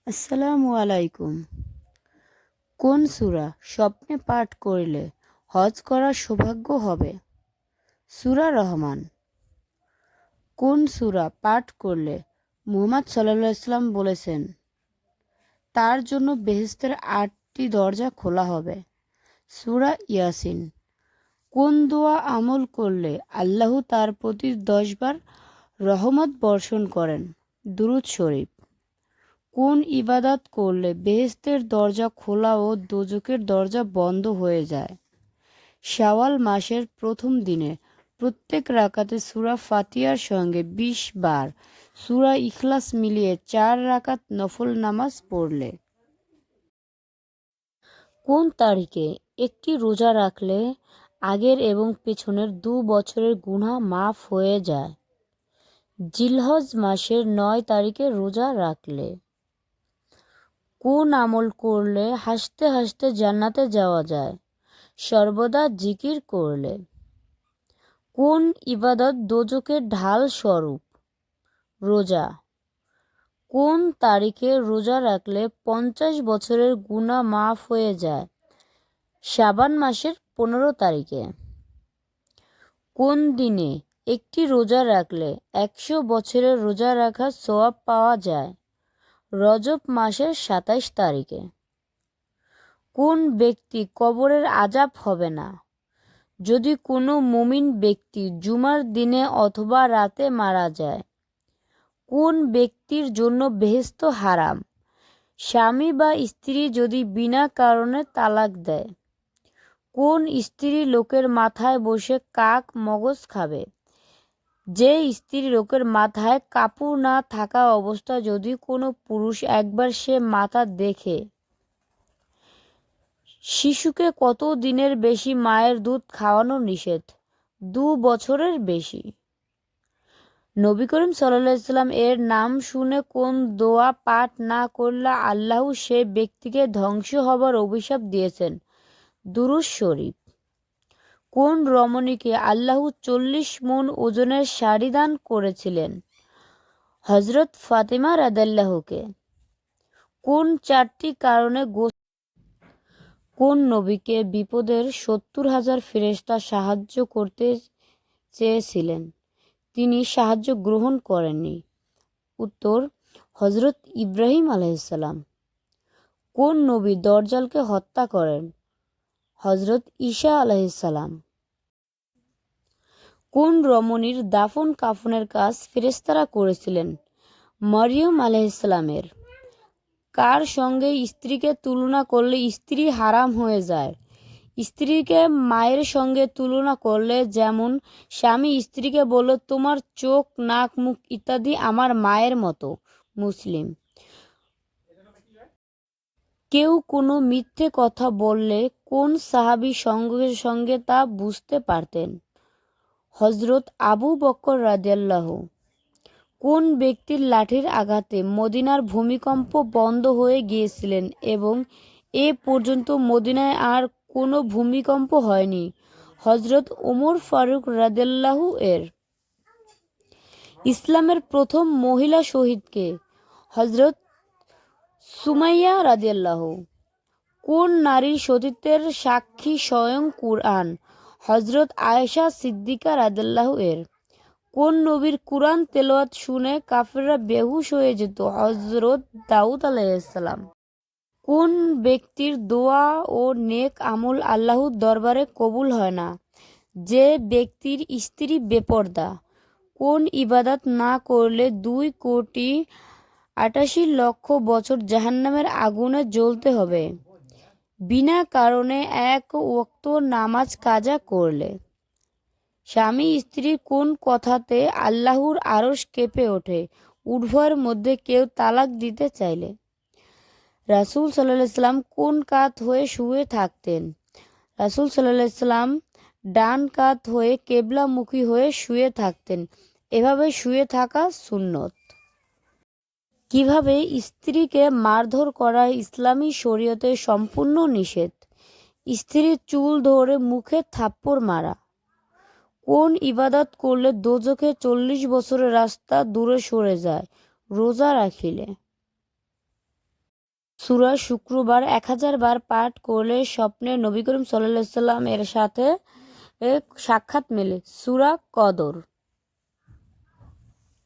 আসসালামু আলাইকুম। কোন সূরা স্বপ্নে পাঠ করলে হজ করার সৌভাগ্য হবে? সূরা রহমান। কোন সূরা পাঠ করলে মুহাম্মদ সাল্লাল্লাহু বলেছেন, তার জন্য বেহেশতের ৮টি দরজা খোলা হবে? সূরা ইয়াসিন। কোন দোয়া আমল করলে আল্লাহ তার প্রতি ১০ বার রহমত বর্ষণ করেন? দুরূদ শরীফ। কোন ইবাদত করলে বেহেশতের দরজা খোলা ও দোজখের দরজা বন্ধ হয়ে যায়? শাওয়াল মাসের প্রথম দিনে প্রত্যেক রাকাতে সূরা ফাতিহার সঙ্গে ২০ বার সূরা ইখলাস মিলিয়ে ৪ রাকাত নফল নামাজ পড়লে। কোন তারিখে একটি রোজা রাখলে আগের এবং পেছনের ২ বছরের গুনাহ মাফ হয়ে যায়? জিলহজ মাসের ৯ তারিখে রোজা রাখলে। কোন আমল করলে হাসতে হাসতে জান্নাতে যাওয়া যায়? সর্বদা জিকির করলে। কোন ইবাদত দোজখের ঢাল স্বরূপ? রোজা। কোন তারিখে রোজা রাখলে ৫০ বছরের গুনাহ মাফ হয়ে যায়? শাবান মাসের ১৫ তারিখে। কোন দিনে একটি রোজা রাখলে ১০০ বছরের রোজা রাখার সওয়াব পাওয়া যায়? রজব মাসের ২৭ তারিখে। কোন ব্যক্তি কবরের আযাব হবে না? যদি কোনো মুমিন ব্যক্তি জুমার দিনে অথবা রাতে মারা যায়। কোন ব্যক্তির জন্য বেহেশত হারাম? স্বামী বা স্ত্রী যদি বিনা কারণে তালাক দেয়। কোন স্ত্রী লোকের মাথায় বসে কাক মগজ খাবে? যে স্ত্রী লোকের মাথায় কাপড় না থাকা অবস্থায় যদি কোনো পুরুষ একবার সে মাথা দেখে। শিশুকে কত দিনের বেশি মায়ের দুধ খাওয়ানো নিষেধ? ২ বছরের বেশি। নবী করিম সাল্লাল্লাহু এর নাম শুনে কোন দোয়া পাঠ না করলে আল্লাহ সে ব্যক্তিকে ধ্বংস হবার অভিশাপ দিয়েছেন? দুরূদ শরীফ। কোন রমণীকে আল্লাহ ৪০ মণ ওজনের শাড়ি দান করেছিলেন? হযরত ফাতিমা রাদিয়াল্লাহুকে। কোন ৪টি কারণে কোন নবীকে বিপদের ৭০,০০০ ফেরেশতা সাহায্য করতে চেয়েছিলেন, তিনি সাহায্য গ্রহণ করেননি? উত্তর, হযরত ইব্রাহিম আলাইহিসসালাম। কোন নবী দজ্জালকে হত্যা করেন? হযরত ঈসা আলাইহিসসালাম। কোন রমণীর দাফন কাফনের কাজ ফেরেশতারা করেছিলেন? মরিয়ম আলাইহিসসালামের। কার সঙ্গে স্ত্রীকে তুলনা করলে স্ত্রী হারাম হয়ে যায়? স্ত্রীকে মায়ের সঙ্গে তুলনা করলে, যেমন স্বামী স্ত্রীকে বলল, তোমার চোখ, নাক, মুখ ইত্যাদি আমার মায়ের মতো। মুসলিম। কেউ কোনো মিথ্যে কথা বললে কোন সাহাবী সঙ্গে সঙ্গে তা বুঝতে পারতেন? হযরত আবু বকর রাদিয়াল্লাহু। কোন ব্যক্তির লাঠির আঘাতে মদিনার ভূমিকম্প বন্ধ হয়ে গিয়েছিলেন এবং এ পর্যন্ত মদিনায় আর কোনো ভূমিকম্প হয়নি? হযরত ওমর ফারুক রাদিয়াল্লাহু এর। ইসলামের প্রথম মহিলা শহীদ কে? হযরত সুমাইয়া রাদিয়াল্লাহু। কোন নারীর সতীত্বের সাক্ষী স্বয়ং কুরআন? হযরত আয়েশা সিদ্দিকা রাদিয়াল্লাহু এর। কোন নবীর কুরআন তেলাওয়াত শুনে কাফেররা বেহুশ হয়ে যেত? হযরত দাউদ আলাইহিসসালাম। কোন ব্যক্তির দোয়া ও নেক আমল আল্লাহর দরবারে কবুল হয় না? যে ব্যক্তির স্ত্রী বেপরদা। কোন ইবাদত না করলে ২,৮৮,০০,০০০ বছর জাহান্নামের আগুনে জ্বলতে হবে? বিনা কারণে ১ ওয়াক্ত নামাজ কাজা করলে। স্বামী স্ত্রীর কোন কথাতে আল্লাহর আরশ কেঁপে ওঠে? উভয়ের মধ্যে কেউ তালাক দিতে চাইলে। রাসূল সাল্লাল্লাহু আলাইহি সাল্লাম কোন কাত হয়ে শুয়ে থাকতেন? রাসূল সাল্লাল্লাহু আলাইহি সাল্লাম ডান কাত হয়ে কিবলামুখী হয়ে শুয়ে থাকতেন। এভাবে শুয়ে থাকা সুন্নত। কিভাবে স্ত্রীকে মারধর করা ইসলামী শরীয়তে সম্পূর্ণ নিষেধ? স্ত্রীর চুল ধরে মুখে থাপ্পড় মারা। কোন ইবাদত করলে দোজখে ৪০ বছরের রাস্তা দূরে সরে যায়? রোজা রাখিলে। সূরা শুক্রবার 1000 বার পাঠ করলে স্বপ্নে নবী করিম সাল্লাল্লাহু আলাইহি সাল্লাম এর সাথে সাক্ষাৎ মেলে। সূরা কদর।